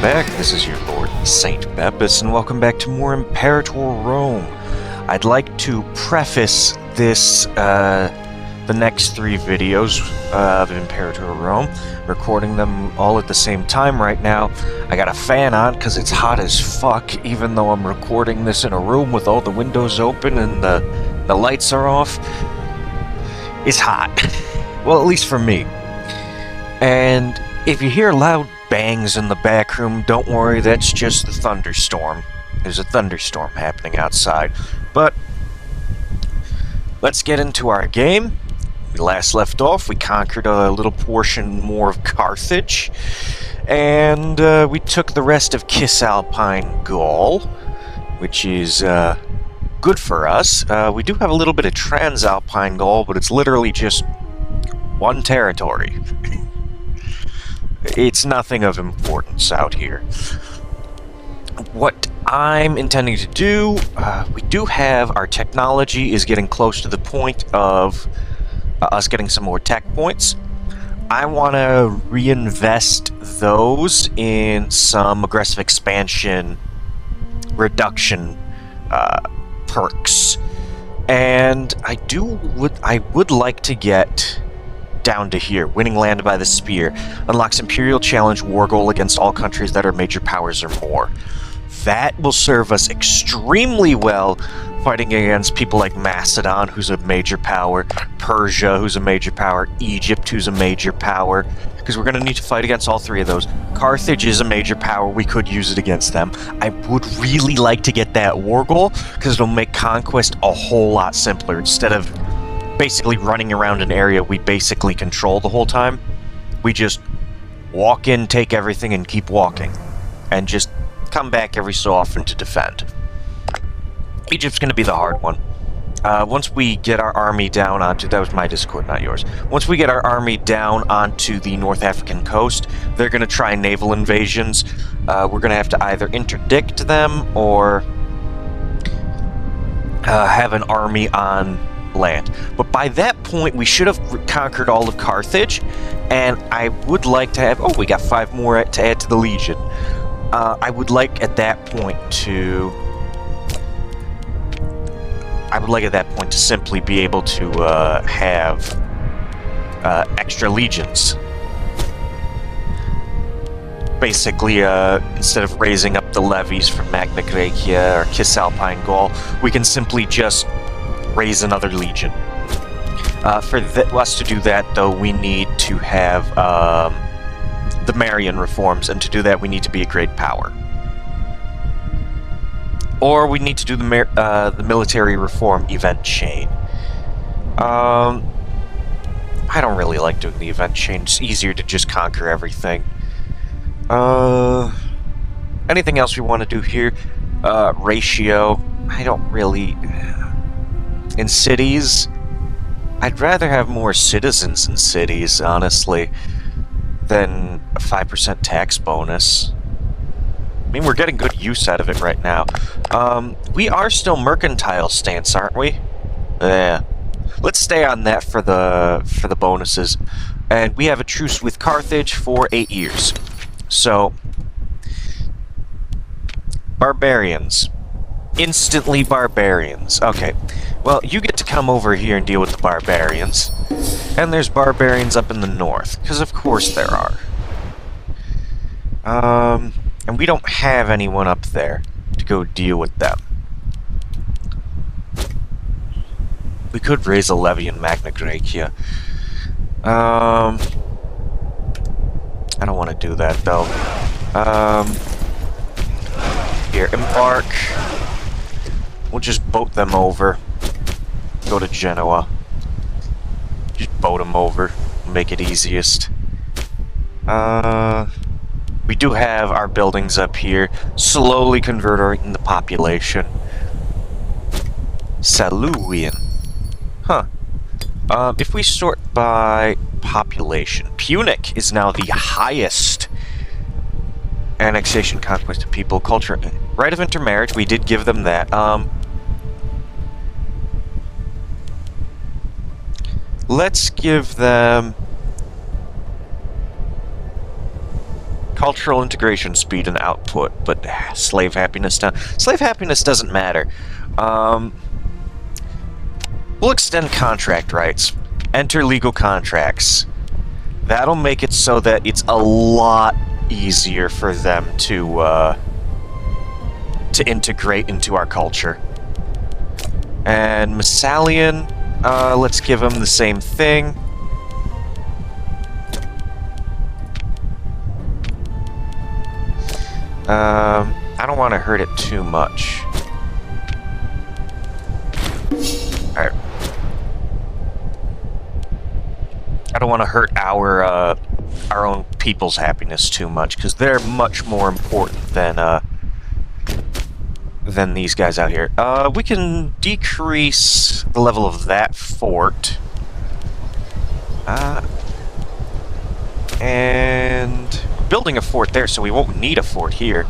back. This is your Lord Saint Bepis, and welcome back to more Imperator Rome. I'd like to preface this, the next three videos of Imperator Rome, recording them all at the same time right now. I got a fan on because it's hot as fuck, even though I'm recording this in a room with all the windows open and the lights are off. It's hot. Well, at least for me. And if you hear loud bangs in the back room, don't worry, that's just the thunderstorm. There's a thunderstorm happening outside. But let's get into our game. We last left off, we conquered a little portion more of Carthage, and we took the rest of Cisalpine Gaul, which is good for us. We do have a little bit of Transalpine Gaul, but it's literally just one territory. It's nothing of importance out here. What I'm intending to do, we do have our technology is getting close to the point of us getting some more tech points. I want to reinvest those in some aggressive expansion reduction perks. And I would like to get down to here. Winning land by the spear unlocks Imperial Challenge war goal against all countries that are major powers or more. That will serve us extremely well fighting against people like Macedon, who's a major power, Persia, who's a major power, Egypt, who's a major power, because we're going to need to fight against all three of those. Carthage is a major power. We could use it against them. I would really like to get that war goal because it'll make conquest a whole lot simpler instead of basically running around an area we basically control the whole time. We just walk in, take everything, and keep walking. And just come back every so often to defend. Egypt's going to be the hard one. Once we get our army down onto... That was my Discord, not yours. Once we get our army down onto the North African coast, they're going to try naval invasions. We're going to have to either interdict them or have an army on land. But by that point, we should have conquered all of Carthage, and I would like to have... Oh, we got 5 more to add to the Legion. I would like at that point to... simply be able to have extra legions. Basically, instead of raising up the levies from Magna Graecia or Cisalpine Gaul, we can simply just raise another legion. For us to do that, though, we need to have the Marian reforms, and to do that, we need to be a great power. Or we need to do the military reform event chain. I don't really like doing the event chain. It's easier to just conquer everything. Anything else we want to do here? Ratio. I don't really... In cities, I'd rather have more citizens in cities, honestly, than a 5% tax bonus. I mean, we're getting good use out of it right now. We are still mercantile stance, aren't we? Yeah. Let's stay on that for the bonuses. And we have a truce with Carthage for 8 years. So, barbarians. Instantly barbarians. Okay. Well, you get to come over here and deal with the barbarians. And there's barbarians up in the north, because of course there are. And we don't have anyone up there to go deal with them. We could raise a levy in Magna Graecia. I don't want to do that, though. Here, embark. We'll just boat them over. Go to Genoa. Just boat them over. Make it easiest. We do have our buildings up here, slowly converting the population. Saluian. Huh. If we sort by population, Punic is now the highest annexation, conquest of people, culture. Right of intermarriage, we did give them that. Let's give them cultural integration speed and output, but slave happiness down. Slave happiness doesn't matter. We'll extend contract rights. Enter legal contracts. That'll make it so that it's a lot easier for them to integrate into our culture. And Massalian, let's give him the same thing. I don't want to hurt it too much. Alright. I don't want to hurt our own people's happiness too much, because they're much more important than these guys out here. We can decrease the level of that fort. And building a fort there, so we won't need a fort here.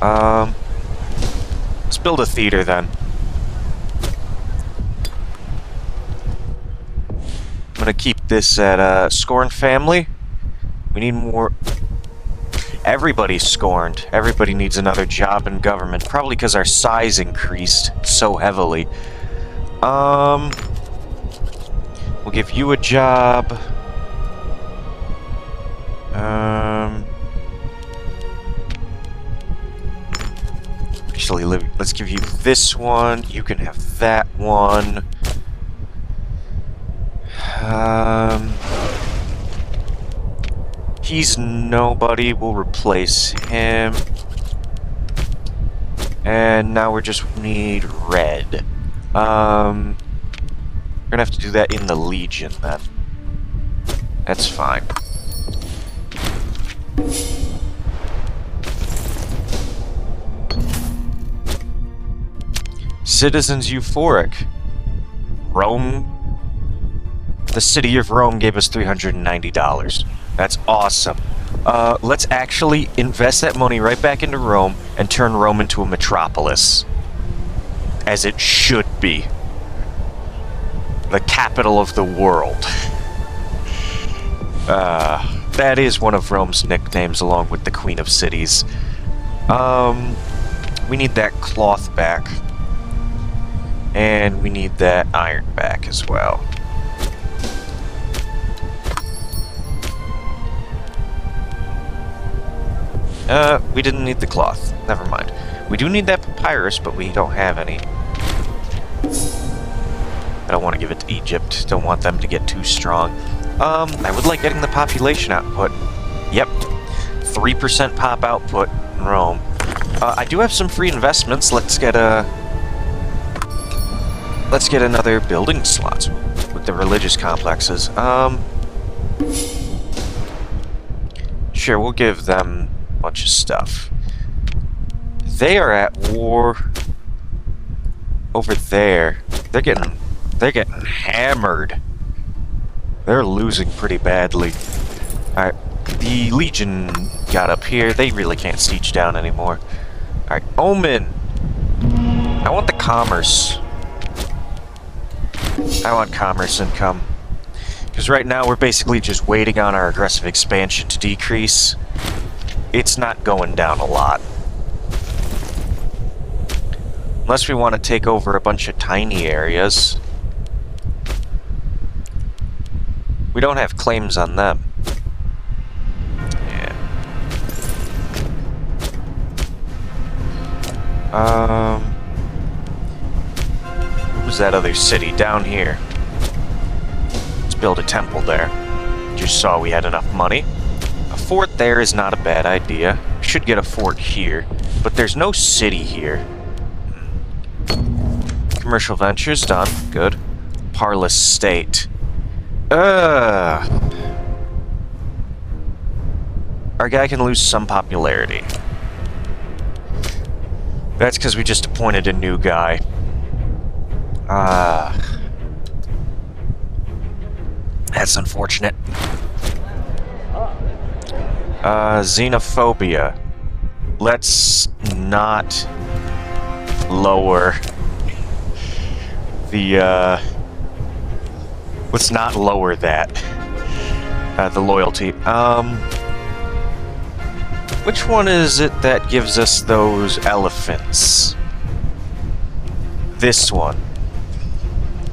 Let's build a theater then. I'm gonna keep this at Scorn family. We need more. Everybody's scorned. Everybody needs another job in government, probably because our size increased so heavily. We'll give you a job. Actually, let's give you this one. You can have that one. He's nobody. We'll replace him. And now we just need red. We're gonna have to do that in the Legion then. That's fine. Citizens euphoric. Rome. The city of Rome gave us $390. That's awesome. Let's actually invest that money right back into Rome and turn Rome into a metropolis. As it should be. The capital of the world. That is one of Rome's nicknames, along with the Queen of Cities. We need that cloth back. And we need that iron back as well. We didn't need the cloth. Never mind. We do need that papyrus, but we don't have any. I don't want to give it to Egypt. Don't want them to get too strong. I would like getting the population output. Yep. 3% pop output in Rome. I do have some free investments. Let's get another building slot with the religious complexes. Sure, we'll give them a bunch of stuff. They are at war over there. They're getting hammered. They're losing pretty badly. Alright, the Legion got up here. They really can't siege down anymore. Alright, Omen. I want the commerce. I want commerce income. Because right now we're basically just waiting on our aggressive expansion to decrease. It's not going down a lot. Unless we want to take over a bunch of tiny areas. We don't have claims on them. Yeah. Who's that other city? Down here. Let's build a temple there. Just saw we had enough money. A fort there is not a bad idea. Should get a fort here. But there's no city here. Commercial ventures done. Good. Parlous state. Our guy can lose some popularity. That's because we just appointed a new guy. That's unfortunate. Xenophobia. Let's not lower the, let's not lower that. The loyalty. Which one is it that gives us those elephants? This one.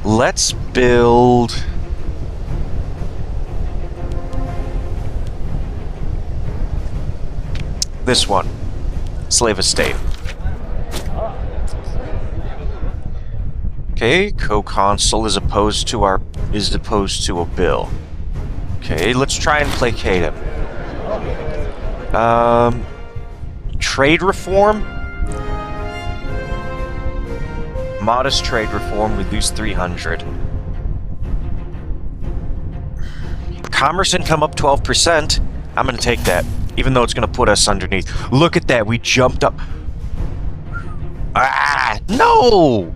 Let's build... this one. Slave estate. Okay, co-consul is opposed to a bill. Okay, let's try and placate him. Trade reform? Modest trade reform, we lose 300. Commerce income up 12%. I'm gonna take that, even though it's gonna put us underneath. Look at that, we jumped up. Ah, no!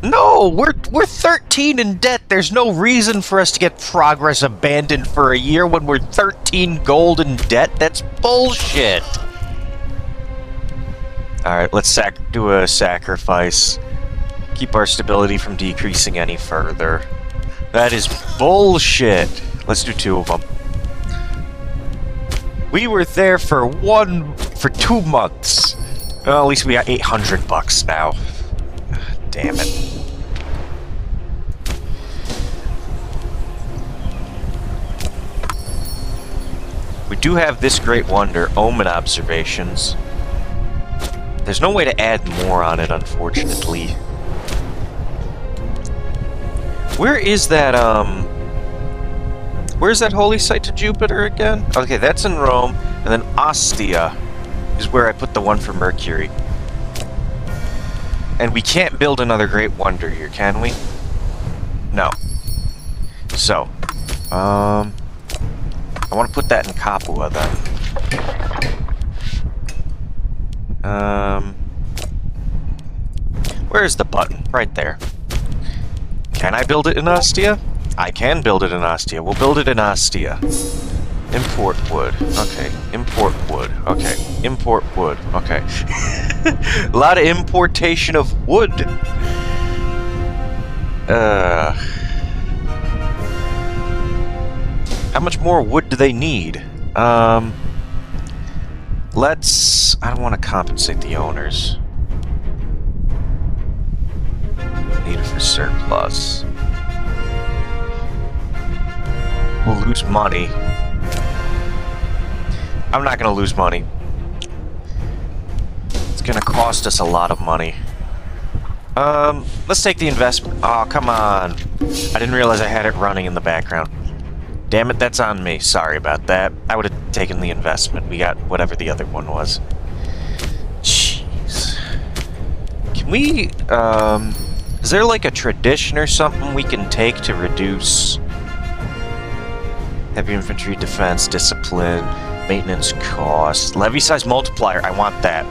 No, we're 13 in debt. There's no reason for us to get progress abandoned for a year when we're 13 gold in debt. That's bullshit. Alright, let's do a sacrifice. Keep our stability from decreasing any further. That is bullshit. Let's do 2 of them. We were there for 2 months. Well, at least we got 800 bucks now. Damn it. We do have this great wonder, Omen Observations. There's no way to add more on it, unfortunately. Where's that holy site to Jupiter again? Okay, that's in Rome, and then Ostia is where I put the one for Mercury. And we can't build another great wonder here, can we? No. So, I want to put that in Capua, then. Where's the button? Right there. Can I build it in Ostia? I can build it in Ostia. We'll build it in Ostia. Import wood. Okay. Import wood. Okay. Import wood. Okay. A lot of importation of wood. How much more wood do they need? Let's... I don't want to compensate the owners. Need it for surplus. We'll lose money. I'm not gonna lose money. It's gonna cost us a lot of money. Let's take the investment. Oh, come on. I didn't realize I had it running in the background. Damn it, that's on me. Sorry about that. I would have taken the investment. We got whatever the other one was. Jeez. Can we, is there like a tradition or something we can take to reduce heavy infantry defense, discipline, maintenance cost, levy size multiplier? I want that.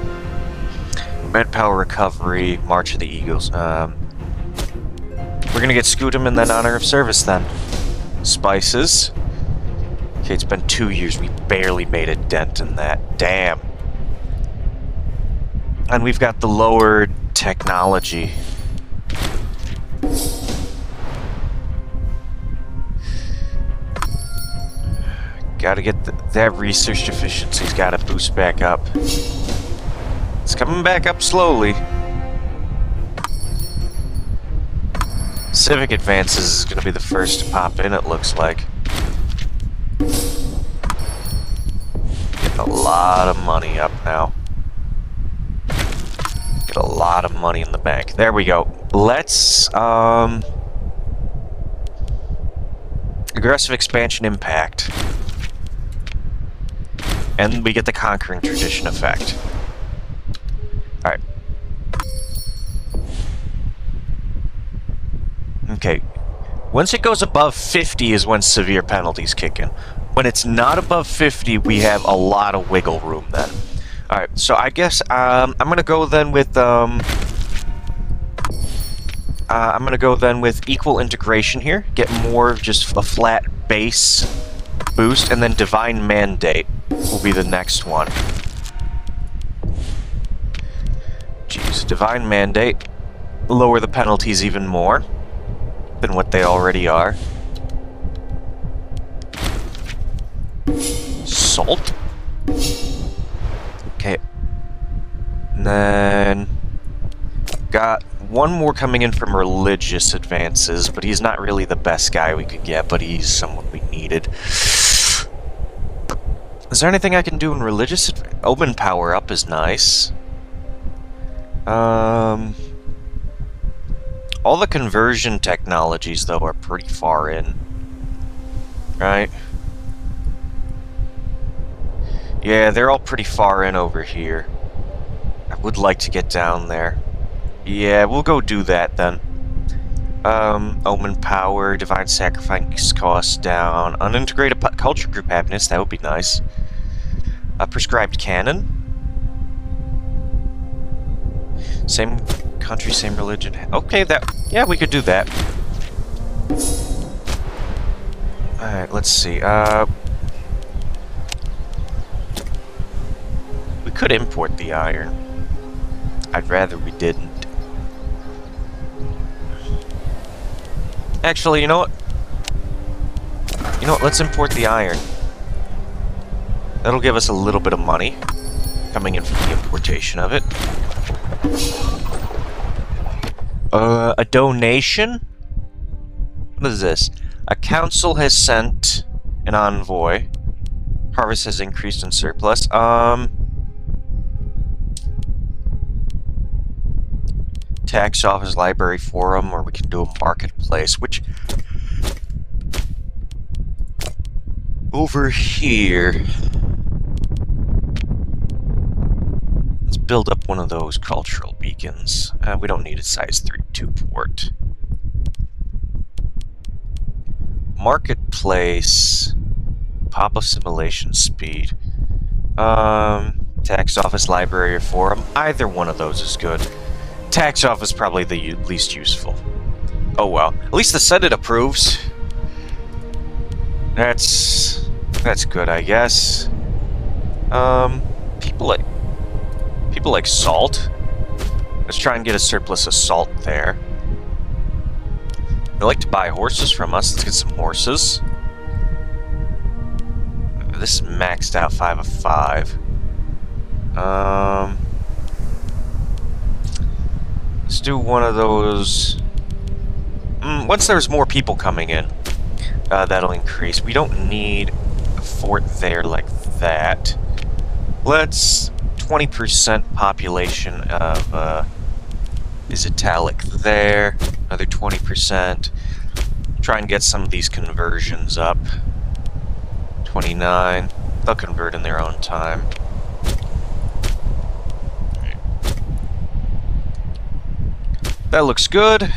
Manpower recovery, March of the Eagles. We're gonna get Scootum and then Honor of Service then. Spices. Okay, it's been 2 years. We barely made a dent in that. Damn. And we've got the lowered technology. Gotta get that research efficiency's gotta boost back up. It's coming back up slowly. Civic Advances is gonna be the first to pop in, it looks like. Getting a lot of money up now. Get a lot of money in the bank. There we go. Let's, Aggressive Expansion Impact. And we get the Conquering Tradition effect. Alright. Okay. Once it goes above 50 is when severe penalties kick in. When it's not above 50, we have a lot of wiggle room then. Alright, so I guess I'm gonna go then with equal integration here. Get more of just a flat base boost, and then Divine Mandate will be the next one. Jeez, Divine Mandate. Lower the penalties even more than what they already are. Salt? And then got one more coming in from religious advances, but he's not really the best guy we could get, but he's someone we needed. Is there anything I can do in religious? Omen power up is nice. All the conversion technologies, though, are pretty far in. Right? Yeah, they're all pretty far in over here. I would like to get down there. Yeah, we'll go do that then. Omen power, divine sacrifice cost down, unintegrated culture group happiness, that would be nice. Prescribed canon. Same country, same religion. Okay, yeah, we could do that. Alright, let's see. We could import the iron. I'd rather we didn't. Actually, you know what? You know what? Let's import the iron. That'll give us a little bit of money coming in from the importation of it. A donation? What is this? A council has sent an envoy. Harvest has increased in surplus. Tax office, library, forum, or we can do a marketplace, which... Over here... Let's build up one of those cultural beacons. We don't need a size 2 port. Marketplace... Pop assimilation speed. Tax office, library, or forum. Either one of those is good. Tax office probably the least useful. Oh well. At least the Senate approves. That's good, I guess. People like salt. Let's try and get a surplus of salt there. They like to buy horses from us. Let's get some horses. This is maxed out 5 of 5. Let's do one of those. Once there's more people coming in, that'll increase. We don't need a fort there like that. Let's 20% population of is italic there. Another 20%. Try and get some of these conversions up. 29. They'll convert in their own time. That looks good.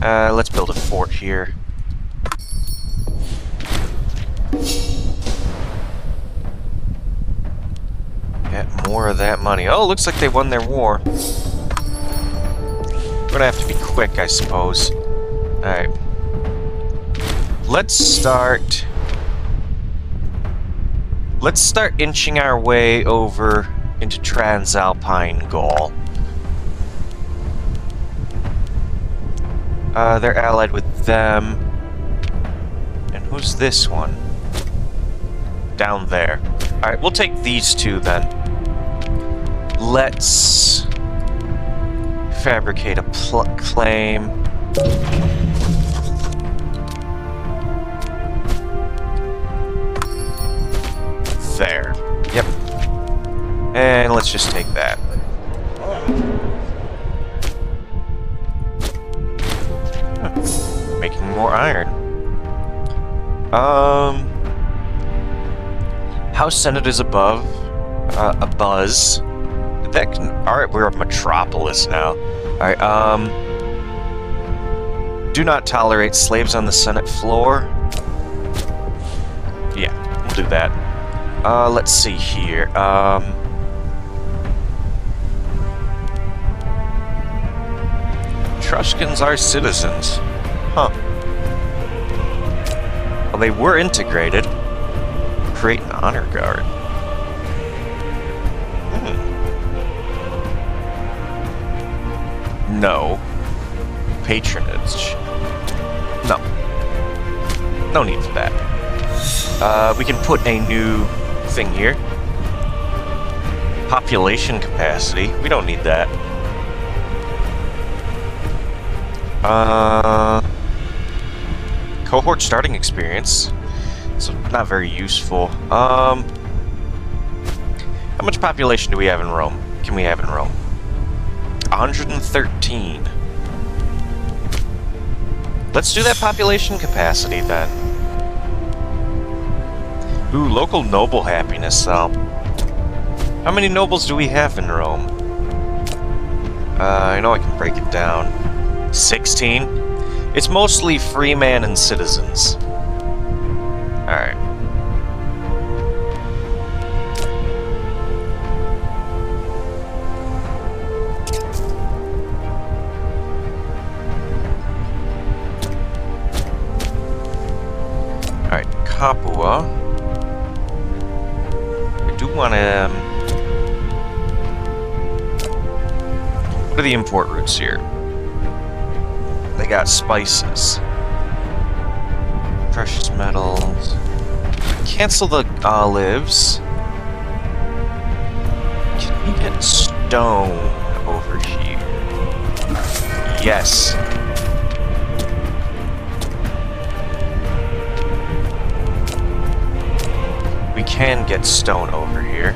Let's build a fort here. Get more of that money. Oh, looks like they won their war. We're gonna have to be quick, I suppose. Alright. Let's start inching our way over into Transalpine Gaul. They're allied with them. And who's this one? Down there. Alright, we'll take these two then. Let's fabricate a claim. There. Yep. And let's just take that. Making more iron. House Senate is above. A buzz. That can. Alright, we're a metropolis now. Alright, do not tolerate slaves on the Senate floor. Yeah, we'll do that. Let's see here. Etruscans are citizens. Huh. Well, they were integrated. Create an honor guard. No. Patronage. No. No need for that. We can put a new thing here. Population capacity. We don't need that. Cohort starting experience. So not very useful. How much population do we have in Rome? Can we have in Rome? 113. Let's do that population capacity then. Ooh, local noble happiness though. How many nobles do we have in Rome? I know I can break it down. 16? It's mostly freeman and citizens. Alright. Alright, Capua. I do want to... what are the import routes here? They got spices. Precious metals. Cancel the olives. Can we get stone over here? Yes. We can get stone over here.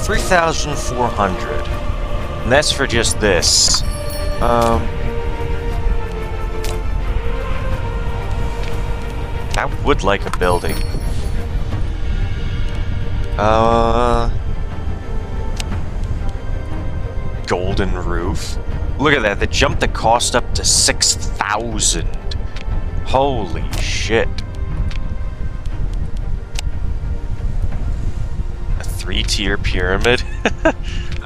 $3,400. And that's for just this. I would like a building. Golden roof. Look at that. They jumped the cost up to 6,000. Holy shit. A 3-tier pyramid.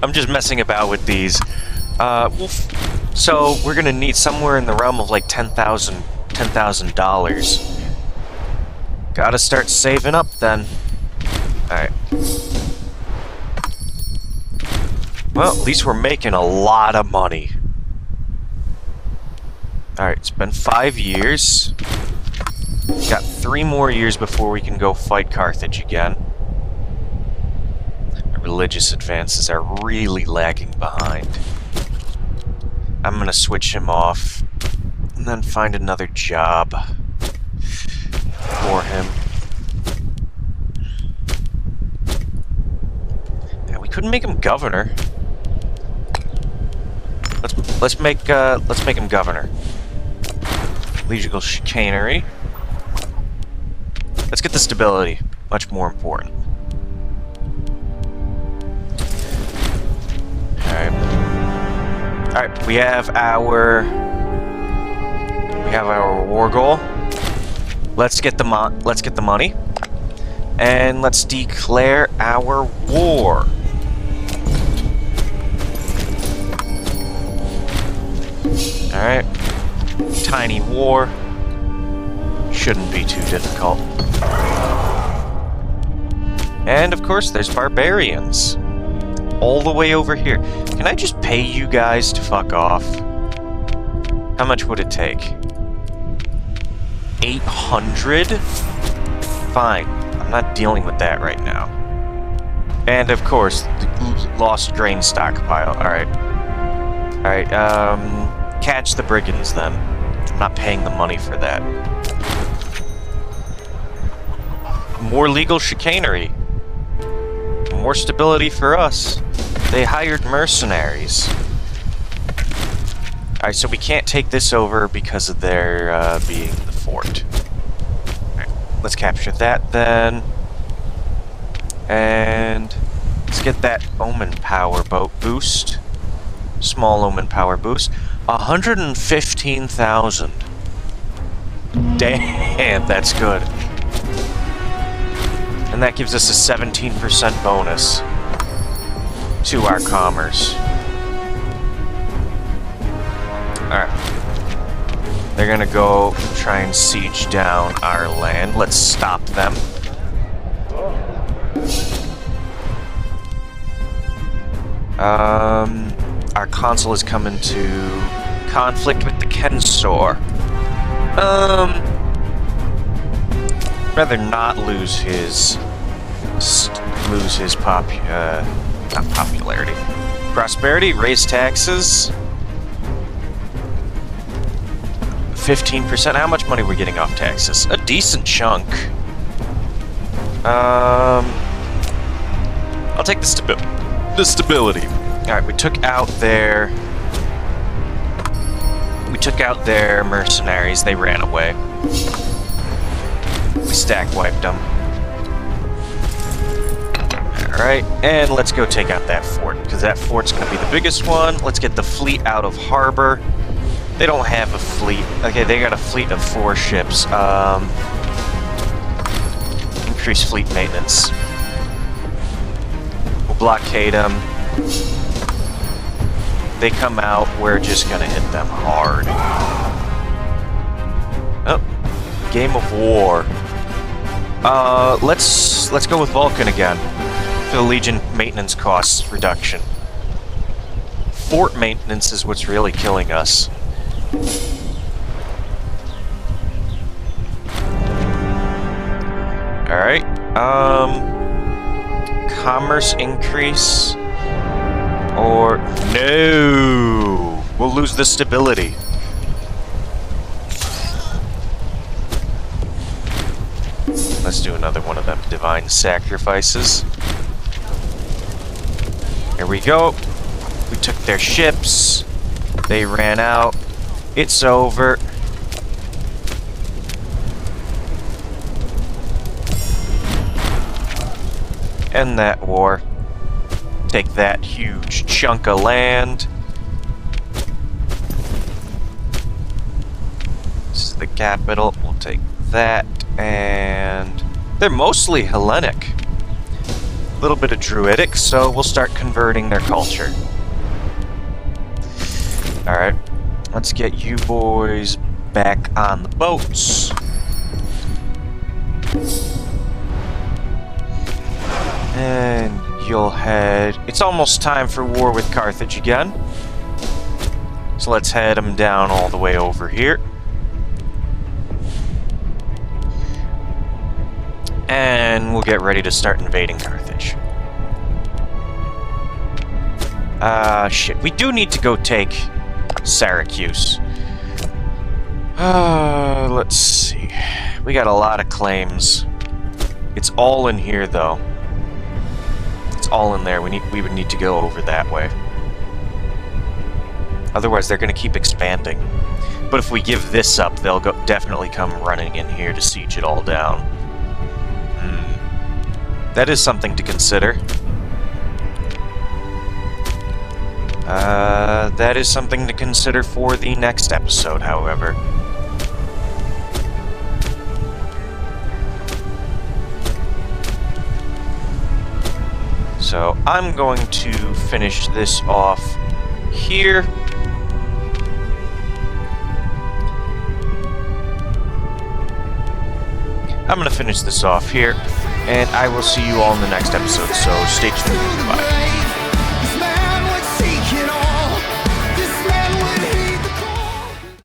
I'm just messing about with these. So we're gonna need somewhere in the realm of like $10,000. Gotta start saving up then. Alright. Well, at least we're making a lot of money. Alright, it's been 5 years. Got 3 more years before we can go fight Carthage again. Religious advances are really lagging behind. I'm gonna switch him off and then find another job for him. Yeah, we couldn't make him governor. Let's make him governor. Legal chicanery. Let's get the stability. Much more important. Alright, we have our war goal. Let's get the money, and let's declare our war. All right, tiny war shouldn't be too difficult. And of course, there's barbarians all the way over here. Can I just pay you guys to fuck off? How much would it take? 800? Fine. I'm not dealing with that right now. And of course, the lost grain stockpile. Alright. Alright, catch the brigands then. I'm not paying the money for that. More legal chicanery. More stability for us. They hired mercenaries. Alright, so we can't take this over because of their being the fort. Alright, let's capture that then. And let's get that Omen Power boat boost. Small Omen Power boost. 115,000. Damn, that's good. And that gives us a 17% bonus to our commerce. Alright. They're gonna go try and siege down our land. Let's stop them. Our consul is coming to conflict with the Kensor. rather not lose his not popularity. Prosperity, raise taxes. 15%. How much money are we getting off taxes? A decent chunk. I'll take the stability. All right, we took out their mercenaries. They ran away. We stack wiped them. All right, and let's go take out that fort, because that fort's going to be the biggest one. Let's get the fleet out of harbor. They don't have a fleet. Okay, they got a fleet of 4 ships. Increase fleet maintenance. We'll blockade them. They come out, we're just gonna hit them hard. Oh, game of war. Let's go with Vulcan again for the Legion maintenance costs reduction. Fort maintenance is what's really killing us. Alright, commerce increase, or no, we'll lose the stability. Let's do another one of them divine sacrifices. Here we go. We took their ships, they ran out, it's over. End that war. Take that huge chunk of land. This is the capital. We'll take that. And they're mostly Hellenic. A little bit of Druidic, so we'll start converting their culture. Alright. Let's get you boys back on the boats. And you'll head... It's almost time for war with Carthage again. So let's head them down all the way over here. And we'll get ready to start invading Carthage. Shit. We do need to go take Syracuse. Let's see. We got a lot of claims. It's all in here, though. All in there. We would need to go over that way. Otherwise, they're going to keep expanding. But if we give this up, they'll definitely come running in here to siege it all down. That is something to consider. That is something to consider for the next episode, however. So I'm going to finish this off here. I'm going to finish this off here, and I will see you all in the next episode, so stay tuned. Bye.